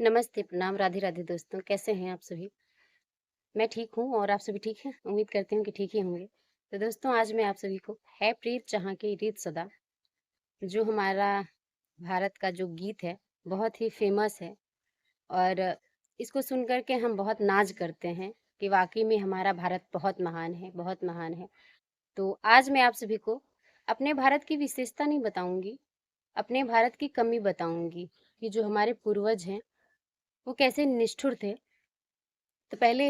नमस्ते, प्रणाम, राधे राधे दोस्तों, कैसे हैं आप सभी? मैं ठीक हूँ और आप सभी ठीक हैं? उम्मीद करती हूँ कि ठीक ही होंगे। तो दोस्तों आज मैं आप सभी को है प्रीत जहाँ की रीत सदा, जो हमारा भारत का जो गीत है, बहुत ही फ़ेमस है और इसको सुन कर के हम बहुत नाज़ करते हैं कि वाक़ई में हमारा भारत बहुत महान है, बहुत महान है। तो आज मैं आप सभी को अपने भारत की विशेषता नहीं बताऊँगी, अपने भारत की कमी बताऊँगी कि जो हमारे पूर्वज हैं, वो कैसे निष्ठुर थे। तो पहले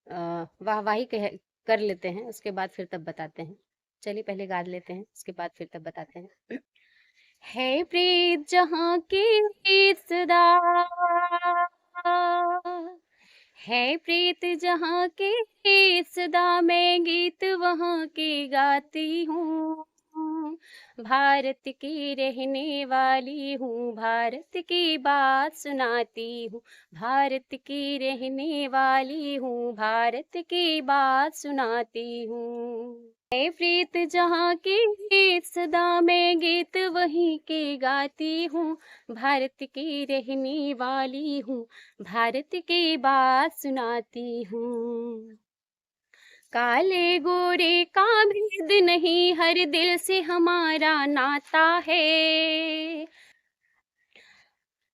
वाहवाही कर लेते हैं, उसके बाद फिर तब बताते हैं। चलिए पहले गा लेते हैं, उसके बाद फिर तब बताते हैं। है प्रीत जहाँ की रीत सदा, है प्रीत जहाँ की रीत सदा, मैं गीत वहाँ के गाती हूँ। भारत की रहने वाली हूँ, भारत की बात सुनाती हूँ। भारत की रहने वाली हूँ, भारत की बात सुनाती हूँ। है प्रीत जहाँ की गीत सदा, मैं गीत वहीं के गाती हूँ। भारत की रहने वाली हूँ, भारत की बात सुनाती हूँ। काले गोरे का भेद नहीं, हर दिल से हमारा नाता है।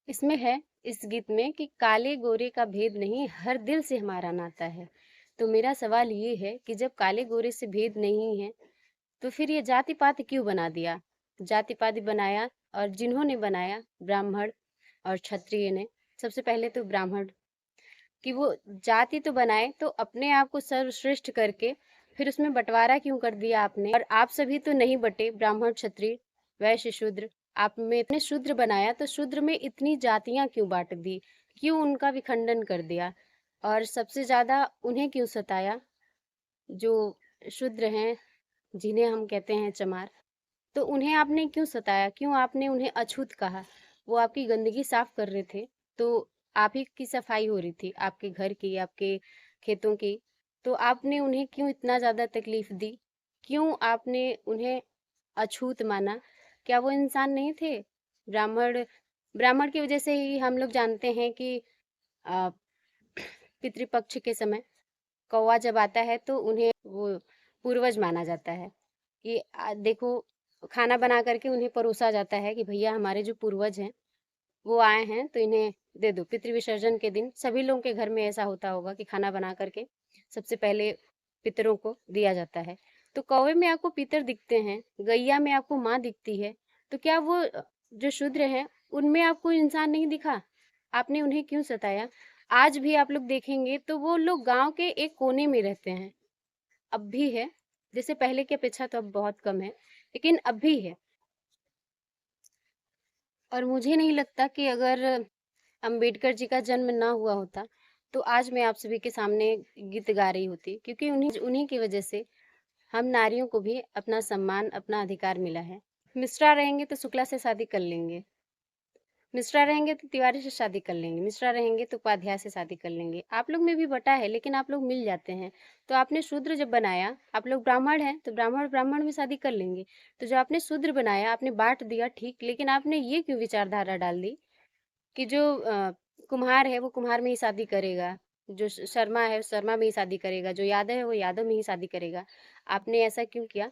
इसमें है इस गीत में कि काले गोरे का भेद नहीं, हर दिल से हमारा नाता है। तो मेरा सवाल ये है कि जब काले गोरे से भेद नहीं है, तो फिर ये जाति पाति क्यों बना दिया? जाति पाति बनाया, और जिन्होंने बनाया ब्राह्मण और क्षत्रिय ने, सबसे पहले तो ब्राह्मण, कि वो जाति तो बनाए तो अपने आप को सर्वश्रेष्ठ करके फिर उसमें बंटवारा क्यों कर दिया आपने? और आप सभी तो नहीं बटे, ब्राह्मण क्षत्रिय वैश्य शूद्र, आप में इतने शूद्र बनाया तो शूद्र में इतनी जातियां क्यों बांट दी? क्यों उनका विखंडन कर दिया? और सबसे ज्यादा उन्हें क्यों सताया, जो शूद्र हैं, जिन्हें हम कहते हैं चमार? तो उन्हें आपने क्यों सताया? क्यों आपने उन्हें अछूत कहा? वो आपकी गंदगी साफ कर रहे थे, तो आप ही की सफाई हो रही थी, आपके घर की, आपके खेतों की। तो आपने उन्हें क्यों इतना ज़्यादा तकलीफ दी? क्यों आपने उन्हें अछूत माना? क्या वो इंसान नहीं थे? ब्राह्मण ब्राह्मण की वजह से ही हम लोग जानते हैं कि अ, पितृपक्ष के समय कौवा जब आता है तो उन्हें वो पूर्वज माना जाता है कि देखो, खाना बना करके उन्हें परोसा जाता है कि भैया हमारे जो पूर्वज हैं वो आए हैं तो इन्हें दे दो। पितृ विसर्जन के दिन सभी लोगों के घर में ऐसा होता होगा कि खाना बना करके सबसे पहले पितरों को दिया जाता है। तो कौवे में आपको पितर दिखते हैं, गैया में आपको माँ दिखती है, तो क्या वो जो शूद्र हैं उनमें आपको इंसान नहीं दिखा? आपने उन्हें क्यों सताया? आज भी आप लोग देखेंगे तो वो लोग गांव के एक कोने में रहते हैं, अब भी है। जैसे पहले की अपेक्षा तो अब बहुत कम है, लेकिन अब भी है। और मुझे नहीं लगता कि अगर अंबेडकर जी का जन्म ना हुआ होता तो आज मैं आप सभी के सामने गीत गा रही होती, क्योंकि उन्हीं उन्हीं की वजह से हम नारियों को भी अपना सम्मान, अपना अधिकार मिला है। मिश्रा रहेंगे तो शुक्ला से शादी कर लेंगे, मिश्रा रहेंगे तो तिवारी से शादी कर लेंगे, मिश्रा रहेंगे तो उपाध्याय से शादी कर लेंगे। आप लोग में भी बटा है, लेकिन आप लोग मिल जाते हैं। तो आपने शूद्र जब बनाया, आप लोग ब्राह्मण हैं तो ब्राह्मण ब्राह्मण में शादी कर लेंगे। तो जो आपने शूद्र बनाया, आपने बांट दिया ठीक, लेकिन आपने ये क्यों विचारधारा डाल दी कि जो कुम्हार है वो कुम्हार में ही शादी करेगा, जो शर्मा है वो शर्मा में ही शादी करेगा, जो यादव है वो यादव में ही शादी करेगा? आपने ऐसा क्यों किया?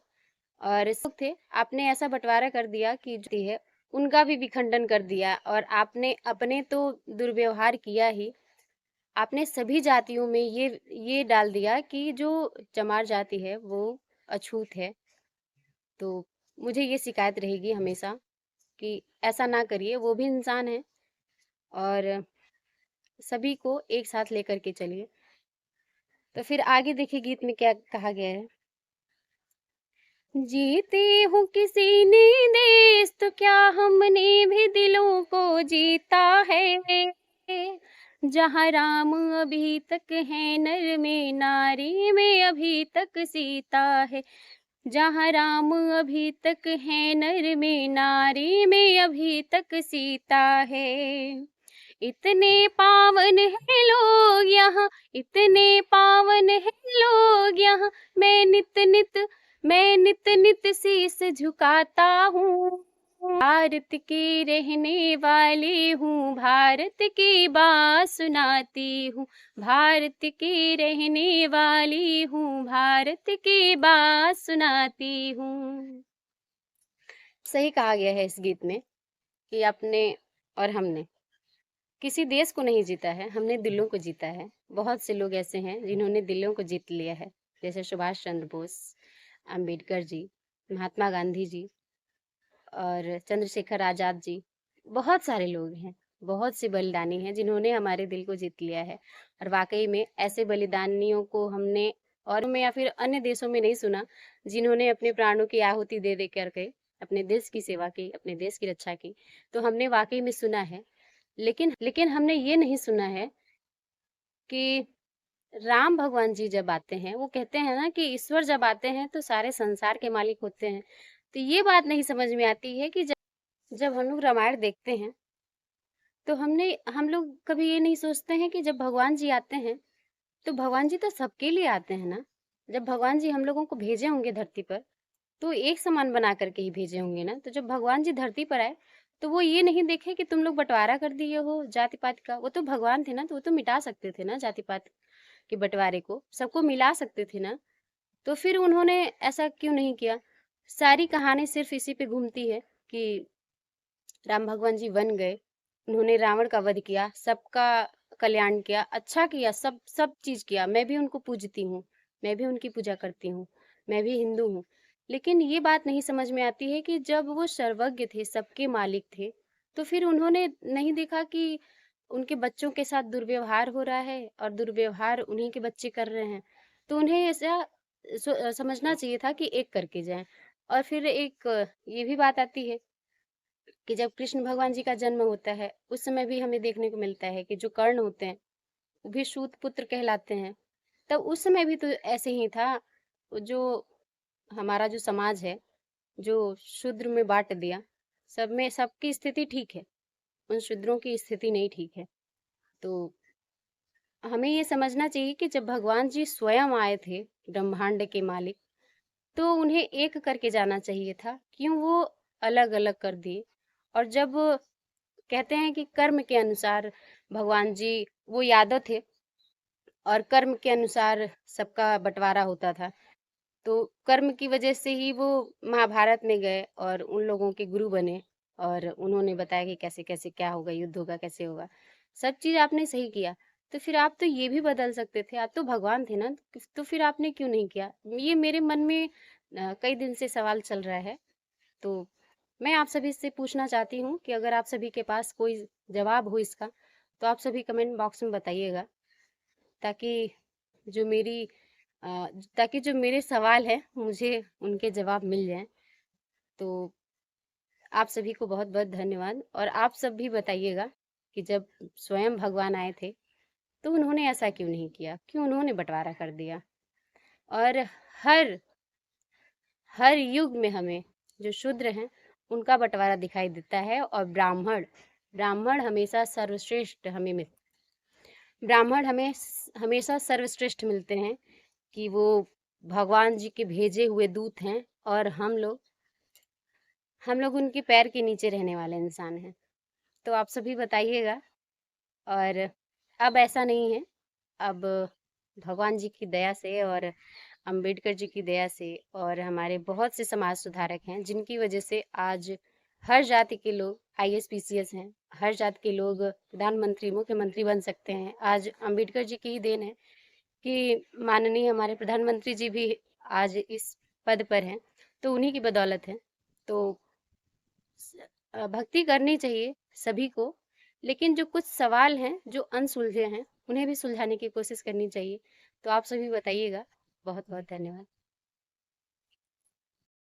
और सुख थे, आपने ऐसा बंटवारा कर दिया कि जो है उनका भी विखंडन कर दिया, और आपने अपने तो दुर्व्यवहार किया ही, आपने सभी जातियों में ये डाल दिया कि जो चमार जाति है वो अछूत है। तो मुझे ये शिकायत रहेगी हमेशा कि ऐसा ना करिए, वो भी इंसान है, और सभी को एक साथ लेकर के चलिए। तो फिर आगे देखिए गीत में क्या कहा गया है। जीते हूँ किसी ने देश तो क्या हमने भी दिलों को जीता है। जहाँ राम अभी तक है, नर में नारी में अभी तक सीता है। जहाँ राम अभी तक है, नर में नारी में अभी तक सीता है। इतने पावन है लोग यहाँ, इतने पावन है लोग यहाँ, मैं नित नित शीस झुकाता हूँ। भारत की रहने वाली हूँ, भारत की बात सुनाती हूँ। भारत की रहने वाली हूँ, भारत की बात सुनाती हूँ। सही कहा गया है इस गीत में कि आपने और हमने किसी देश को नहीं जीता है, हमने दिलों को जीता है। बहुत से लोग ऐसे हैं जिन्होंने दिलों को जीत लिया है, जैसे सुभाष चंद्र बोस, अंबेडकर जी, महात्मा गांधी जी और चंद्रशेखर आजाद जी। बहुत सारे लोग हैं, बहुत से बलिदानी हैं जिन्होंने हमारे दिल को जीत लिया है। और वाकई में ऐसे बलिदानियों को हमने और में या फिर अन्य देशों में नहीं सुना, जिन्होंने अपने प्राणों की आहुति दे दे करके अपने देश की सेवा की, अपने देश की रक्षा की। तो हमने वाकई में सुना है, लेकिन लेकिन हमने ये नहीं सुना है कि राम भगवान जी जब आते हैं, वो कहते हैं ना कि ईश्वर जब आते हैं तो सारे संसार के मालिक होते हैं। तो ये बात नहीं समझ में आती है कि जब हम लोग रामायण देखते हैं, तो हम लोग कभी ये नहीं सोचते हैं कि जब भगवान जी आते हैं, तो भगवान जी तो सबके लिए आते हैं ना। जब भगवान जी हम लोगों को भेजे होंगे धरती पर, तो एक समान बना करके ही भेजे होंगे ना। तो जब भगवान जी धरती पर आए, तो वो ये नहीं देखे कि तुम लोग बंटवारा कर दिए हो जाति पात का। वो तो भगवान थे ना, तो वो तो मिटा सकते थे ना जाति पात के बंटवारे को, सबको मिला सकते थे ना। तो फिर उन्होंने ऐसा क्यों नहीं किया? सारी कहानी सिर्फ इसी पे घूमती है कि राम भगवान जी वन गए, उन्होंने रावण का वध किया, सबका कल्याण किया, अच्छा किया, सब सब चीज किया। मैं भी उनको पूजती हूँ, मैं भी उनकी पूजा करती हूँ, मैं भी हिंदू हूँ। लेकिन ये बात नहीं समझ में आती है कि जब वो सर्वज्ञ थे, सबके मालिक थे, तो फिर उन्होंने नहीं देखा कि उनके बच्चों के साथ दुर्व्यवहार हो रहा है और दुर्व्यवहार उन्हीं के बच्चे कर रहे हैं। तो उन्हें ऐसा समझना चाहिए था कि एक करके जाएं। और फिर एक ये भी बात आती है कि जब कृष्ण भगवान जी का जन्म होता है, उस समय भी हमें देखने को मिलता है कि जो कर्ण होते हैं, वो भी सूत पुत्र कहलाते हैं। तब उस समय भी तो ऐसे ही था। जो हमारा जो समाज है, जो शूद्र में बांट दिया, सब में सबकी स्थिति ठीक है, उन शूद्रों की स्थिति नहीं ठीक है। तो हमें ये समझना चाहिए कि जब भगवान जी स्वयं आए थे, ब्रह्मांड के मालिक, तो उन्हें एक करके जाना चाहिए था। क्यों वो अलग अलग कर दिए? और जब कहते हैं कि कर्म के अनुसार भगवान जी, वो यादव थे और कर्म के अनुसार सबका बंटवारा होता था। तो कर्म की वजह से ही वो महाभारत में गए और उन लोगों के गुरु बने और उन्होंने बताया कि कैसे कैसे क्या होगा, युद्ध होगा, कैसे होगा। सब चीज आपने सही किया। तो फिर आप तो ये भी बदल सकते थे, आप तो भगवान थे ना। तो फिर आपने क्यों नहीं किया? ये मेरे मन में कई दिन से सवाल चल रहा है। तो मैं आप सभी से पूछना चाहती हूँ कि अगर आप सभी के पास कोई जवाब हो इसका, तो आप सभी कमेंट बॉक्स में बताइएगा, ताकि जो मेरी ताकि जो मेरे सवाल हैं मुझे उनके जवाब मिल जाएं। तो आप सभी को बहुत बहुत धन्यवाद। और आप सब भी बताइएगा कि जब स्वयं भगवान आए थे, तो उन्होंने ऐसा क्यों नहीं किया, क्यों उन्होंने बंटवारा कर दिया। और हर हर युग में हमें जो शूद्र हैं, उनका बंटवारा दिखाई देता है और ब्राह्मण ब्राह्मण हमेशा सर्वश्रेष्ठ हमें मिल ब्राह्मण हमें हमेशा सर्वश्रेष्ठ मिलते हैं कि वो भगवान जी के भेजे हुए दूत हैं। और हम लोग उनके पैर के नीचे रहने वाले इंसान हैं। तो आप सभी बताइएगा। और अब ऐसा नहीं है। अब भगवान जी की दया से और अंबेडकर जी की दया से और हमारे बहुत से समाज सुधारक हैं, जिनकी वजह से आज हर जाति के लोग आईएएस पीसीएस हैं, हर जाति के लोग प्रधानमंत्री मुख्यमंत्री बन सकते हैं। आज अंबेडकर जी की ही देन है कि माननीय हमारे प्रधानमंत्री जी भी आज इस पद पर हैं। तो उन्हीं की बदौलत है। तो भक्ति करनी चाहिए सभी को, लेकिन जो कुछ सवाल हैं जो अनसुलझे हैं, उन्हें भी सुलझाने की कोशिश करनी चाहिए। तो आप सभी बताइएगा। बहुत बहुत धन्यवाद।